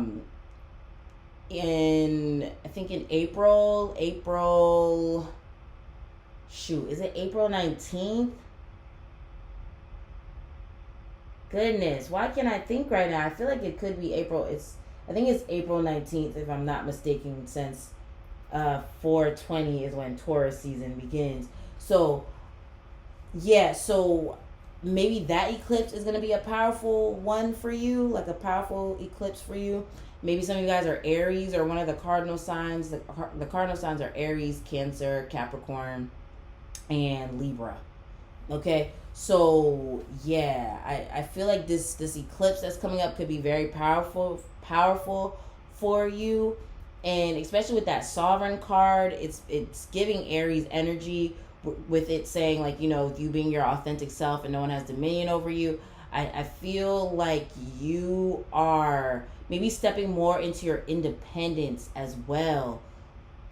think in April, shoot, is it April 19th? Goodness, why can't I think right now? I feel like it could be April. I think it's April 19th, if I'm not mistaken, since 420 is when Taurus season begins. So, yeah, so maybe that eclipse is going to be a powerful one for you, like a powerful eclipse for you. Maybe some of you guys are Aries or one of the cardinal signs. The cardinal signs are Aries, Cancer, Capricorn, and Libra. Okay, so yeah, I feel like this eclipse that's coming up could be very powerful for you, and especially with that Sovereign card, it's giving Aries energy with it saying, like, you know, you being your authentic self and no one has dominion over you. I feel like you are maybe stepping more into your independence as well,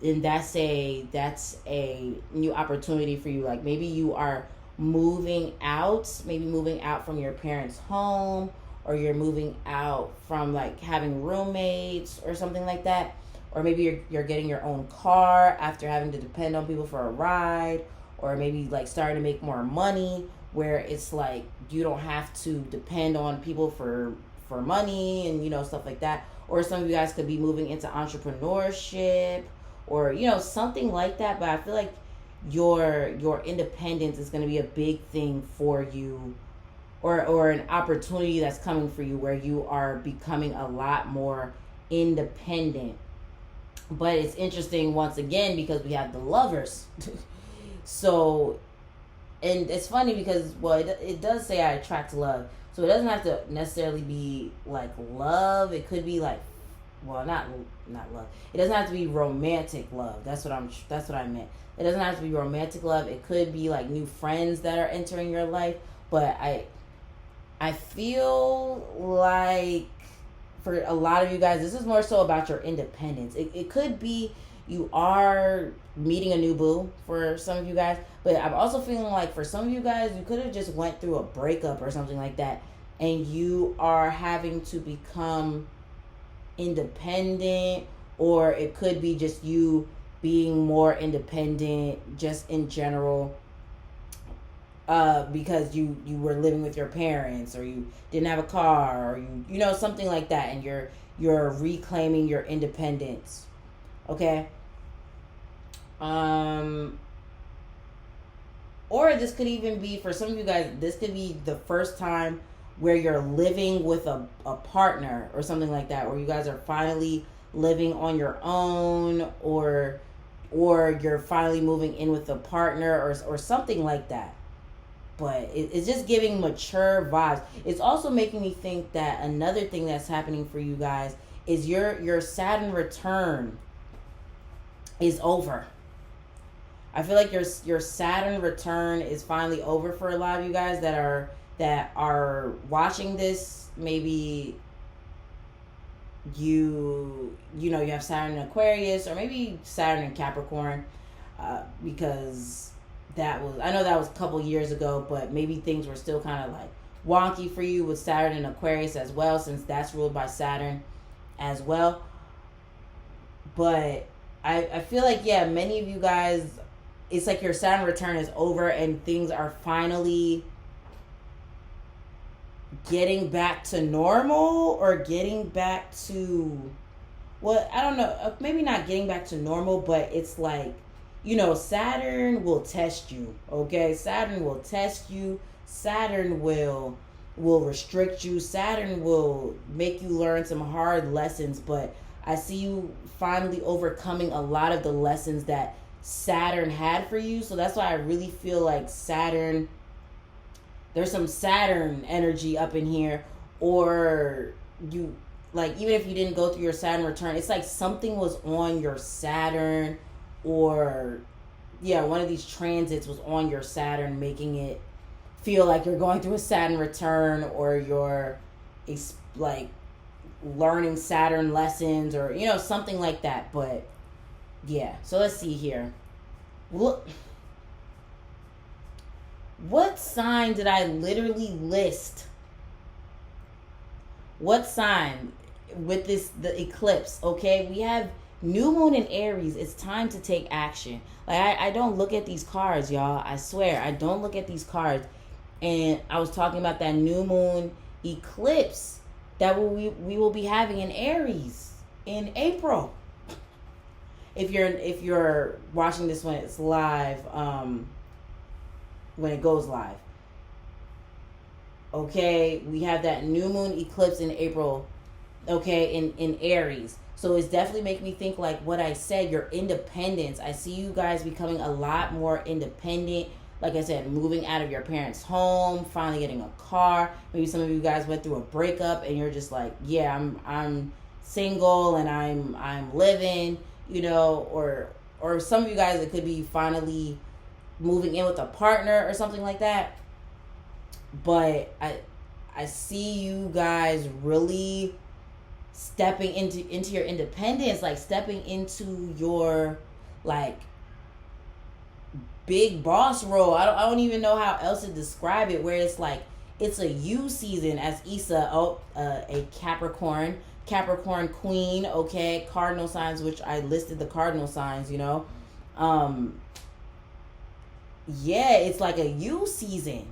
and that's a new opportunity for you. Like maybe you are moving out from your parents' home, or you're moving out from like having roommates or something like that, or maybe you're getting your own car after having to depend on people for a ride, or maybe like starting to make more money where it's like you don't have to depend on people for money and, you know, stuff like that. Or some of you guys could be moving into entrepreneurship or, you know, something like that. But I feel like your independence is going to be a big thing for you, or an opportunity that's coming for you where you are becoming a lot more independent. But it's interesting once again because we have the Lovers. So, and it's funny because, well, it does say I attract love. So it doesn't have to necessarily be like love. It could be like, well, not love. It doesn't have to be romantic love. That's what I meant. It doesn't have to be romantic love. It could be like new friends that are entering your life. But I feel like for a lot of you guys, this is more so about your independence. It could be you are meeting a new boo for some of you guys, but I'm also feeling like for some of you guys, you could have just went through a breakup or something like that, and you are having to become independent, or it could be just you being more independent just in general, because you were living with your parents, or you didn't have a car, or you know, something like that, and you're reclaiming your independence. Okay. Or this could even be, for some of you guys, this could be the first time where you're living with a partner or something like that, or you guys are finally living on your own, or you're finally moving in with a partner, or something like that. But it's just giving mature vibes. It's also making me think that another thing that's happening for you guys is your Saturn return is over. I feel like your Saturn return is finally over for a lot of you guys that are watching this maybe you know, you have Saturn in Aquarius, or maybe Saturn in Capricorn, because I know that was a couple years ago, but maybe things were still kind of like wonky for you with Saturn in Aquarius as well, since that's ruled by Saturn as well. But I feel like, yeah, many of you guys, it's like your Saturn return is over and things are finally getting back to normal, or getting back to, well, I don't know, maybe not getting back to normal, but it's like, you know, Saturn will test you, okay? Saturn will test you. Saturn will restrict you. Saturn will make you learn some hard lessons, but I see you finally overcoming a lot of the lessons that Saturn had for you. So that's why I really feel like Saturn, there's some Saturn energy up in here, or you, like, even if you didn't go through your Saturn return, it's like something was on your Saturn, or yeah, one of these transits was on your Saturn, making it feel like you're going through a Saturn return, or you're like learning Saturn lessons, or, you know, something like that. But yeah, so let's see here. Look, what sign did I literally list? What sign with the eclipse? Okay, we have new moon in Aries. It's time to take action. Like, I don't look at these cards, y'all. I swear, I don't look at these cards. And I was talking about that new moon eclipse that we will be having in Aries in April. If you're watching this when it's live, when it goes live. Okay, we have that new moon eclipse in April, okay, in Aries. So it's definitely making me think, like what I said, your independence. I see you guys becoming a lot more independent. Like I said, moving out of your parents' home, finally getting a car. Maybe some of you guys went through a breakup and you're just like, yeah, I'm single and I'm living, you know, or some of you guys, it could be finally moving in with a partner or something like that. But I see you guys really stepping into your independence, like stepping into your like big boss role. I don't even know how else to describe it, where it's like it's a you season, as Issa, a Capricorn queen, okay, cardinal signs, which I listed the cardinal signs, you know. Yeah, it's like a you season.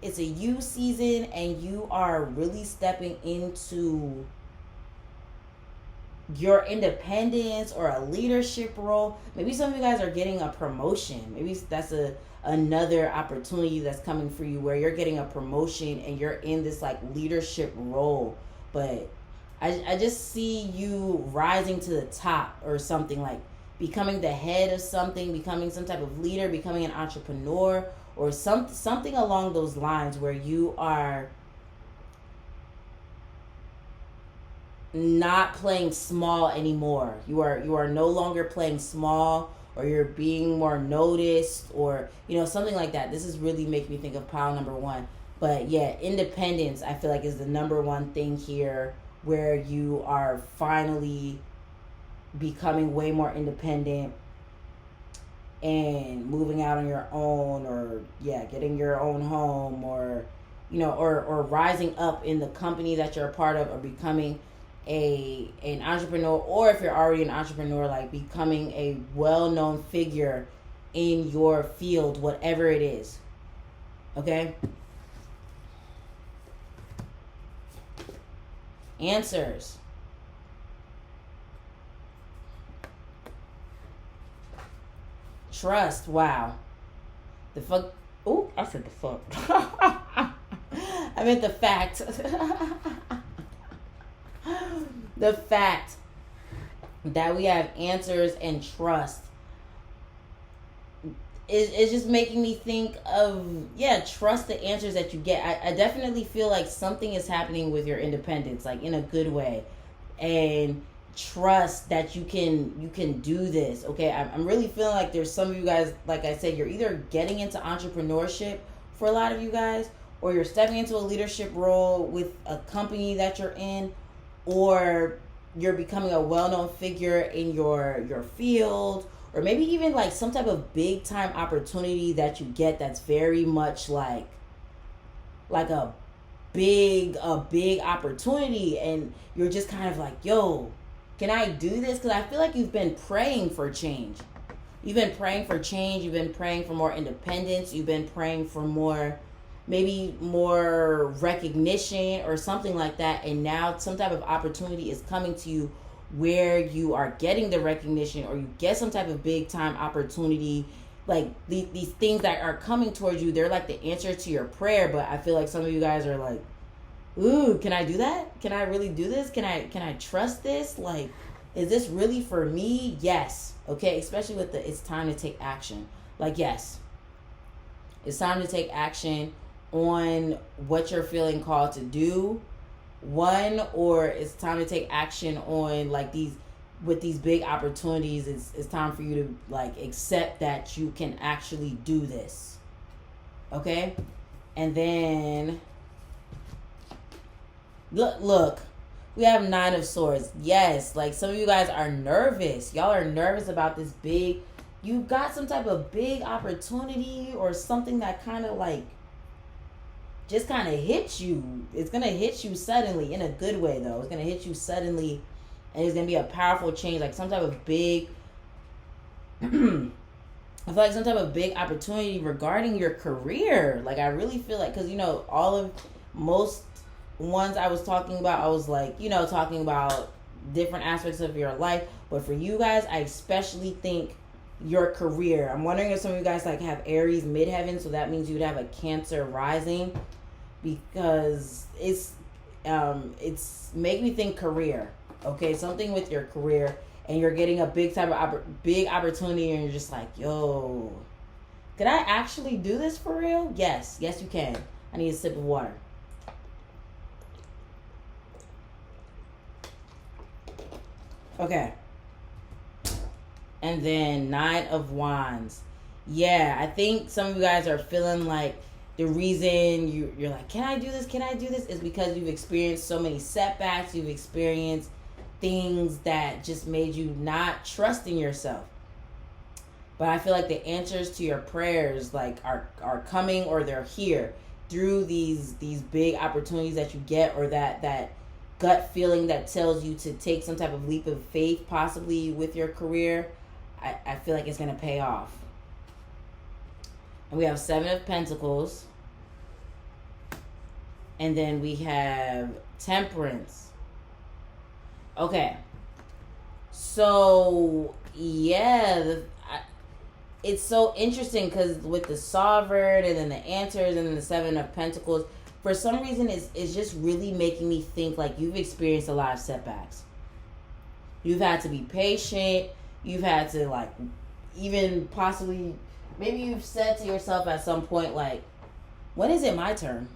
It's a you season, and you are really stepping into your independence or a leadership role. Maybe some of you guys are getting a promotion. Maybe that's another opportunity that's coming for you, where you're getting a promotion and you're in this like leadership role. But I just see you rising to the top, or something, like becoming the head of something, becoming some type of leader, becoming an entrepreneur, or something along those lines, where you are not playing small anymore. You are no longer playing small, or you're being more noticed, or, you know, something like that. This is really making me think of pile number one. But yeah, independence, I feel like, is the number one thing here, where you are finally becoming way more independent and moving out on your own, or yeah, getting your own home, or, you know, or rising up in the company that you're a part of, or becoming an entrepreneur, or if you're already an entrepreneur, like becoming a well-known figure in your field, whatever it is. Okay? Answers. Trust. Wow. The fuck. Oh, I said the fuck. I meant the fact. The fact that we have answers and trust is just making me think of, yeah, trust the answers that you get. I definitely feel like something is happening with your independence, like in a good way, and trust that you can do this. Okay, I'm really feeling like there's some of you guys, like I said, you're either getting into entrepreneurship for a lot of you guys, or you're stepping into a leadership role with a company that you're in, or you're becoming a well-known figure in your field, or maybe even like some type of big time opportunity that you get that's very much like a big opportunity, and you're just kind of like, yo, can I do this? Because I feel like you've been praying for change. You've been praying for change. You've been praying for more independence. You've been praying for maybe more recognition or something like that. And now some type of opportunity is coming to you where you are getting the recognition, or you get some type of big time opportunity. Like these things that are coming towards you, they're like the answer to your prayer. But I feel like some of you guys are like, ooh, can I do that? Can I really do this? Can I trust this? Like, is this really for me? Yes. Okay, especially with it's time to take action. Like, yes, it's time to take action on what you're feeling called to do. One, or it's time to take action on like with these big opportunities. It's time for you to like accept that you can actually do this. Okay? And then look, we have 9 of Swords. Yes, like some of you guys are nervous. Y'all are nervous about this big. You've got some type of big opportunity or something that kind of like just kind of hits you. It's going to hit you suddenly, in a good way though. It's going to hit you suddenly, and it's going to be a powerful change, like some type of big I feel like some type of big opportunity regarding your career. Like I really feel like, because most ones I was talking about, I was like, talking about different aspects of your life. But for you guys, I especially think your career. I'm wondering if some of you guys like have Aries midheaven, so that means you'd have a Cancer rising, because it's make me think career. Okay, something with your career, and you're getting a big type of big opportunity, and you're just like, yo, could I actually do this for real? Yes, you can. I need a sip of water. Okay. And then 9 of Wands. Yeah, I think some of you guys are feeling like the reason you're like, can I do this? Can I do this? Is because you've experienced so many setbacks. You've experienced things that just made you not trust in yourself. But I feel like the answers to your prayers like are coming, or they're here through these big opportunities that you get, or that gut feeling that tells you to take some type of leap of faith, possibly with your career. I feel like it's going to pay off. And we have 7 of Pentacles. And then we have Temperance. Okay. So, yeah, it's so interesting because with the Sovereign and then the answers and then the 7 of Pentacles, for some reason it's just really making me think like you've experienced a lot of setbacks. You've had to be patient. You've had to like, even possibly, maybe you've said to yourself at some point like, when is it my turn?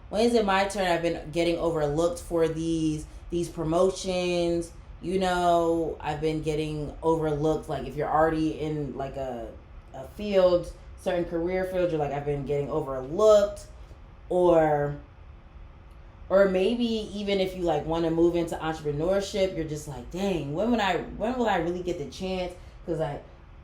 When is it my turn? I've been getting overlooked for these promotions. I've been getting overlooked. Like if you're already in like a field, certain career field, you're like, I've been getting overlooked. Or maybe even if you like want to move into entrepreneurship, you're just like, dang, when will I really get the chance? Because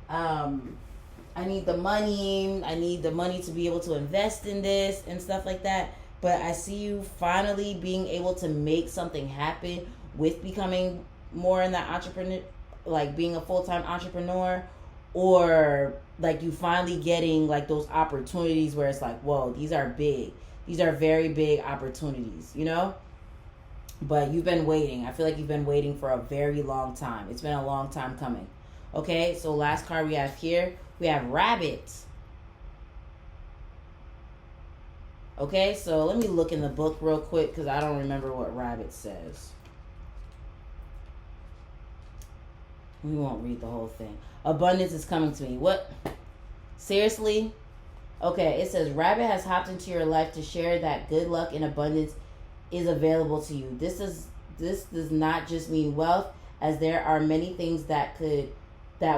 I need the money. I need the money to be able to invest in this and stuff like that. But I see you finally being able to make something happen with becoming more in that entrepreneur, like being a full-time entrepreneur, or like you finally getting like those opportunities where it's like, whoa, these are big. These are very big opportunities, But you've been waiting. I feel like you've been waiting for a very long time. It's been a long time coming. Okay, so last card we have here, we have Rabbit. Okay, so let me look in the book real quick because I don't remember what Rabbit says. We won't read the whole thing. Abundance is coming to me. What? Seriously? Okay, it says, Rabbit has hopped into your life to share that good luck and abundance is available to you. This does not just mean wealth, as there are many things that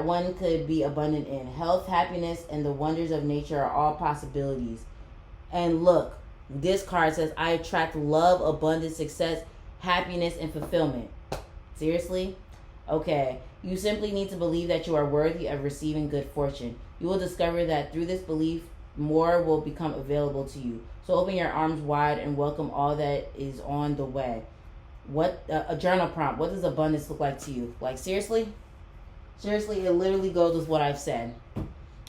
one could be abundant in. Health, happiness, and the wonders of nature are all possibilities. And look, this card says, I attract love, abundance, success, happiness, and fulfillment. Seriously? Okay. You simply need to believe that you are worthy of receiving good fortune. You will discover that through this belief, more will become available to you. So open your arms wide and welcome all that is on the way. What a journal prompt. What does abundance look like to you? Like, seriously? Seriously, it literally goes with what I've said.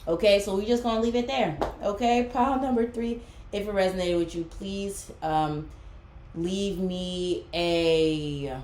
Okay, so we're just going to leave it there. Okay, pile number 3. If it resonated with you, please leave me a,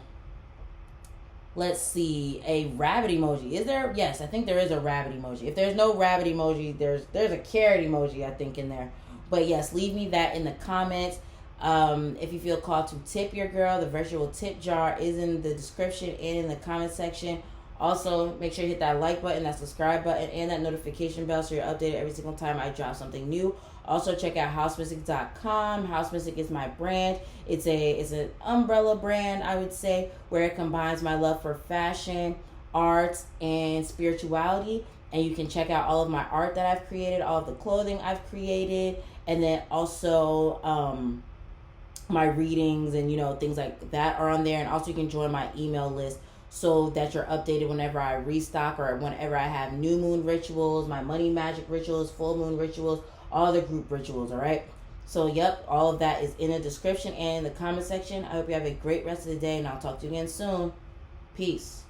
let's see, a rabbit emoji. Is there? Yes, I think there is a rabbit emoji. If there's no rabbit emoji, there's a carrot emoji, I think, in there. But yes, leave me that in the comments. If you feel called to tip your girl, the virtual tip jar is in the description and in the comment section. Also, make sure you hit that like button, that subscribe button, and that notification bell so you're updated every single time I drop something new. Also, check out housemystic.com. House Mystic is my brand. It's an umbrella brand, I would say, where it combines my love for fashion, art, and spirituality. And you can check out all of my art that I've created, all of the clothing I've created, and then also my readings and, things like that are on there. And also you can join my email list so that you're updated whenever I restock or whenever I have new moon rituals, my money magic rituals, full moon rituals, all the group rituals, all right? So, yep, all of that is in the description and in the comment section. I hope you have a great rest of the day, and I'll talk to you again soon. Peace.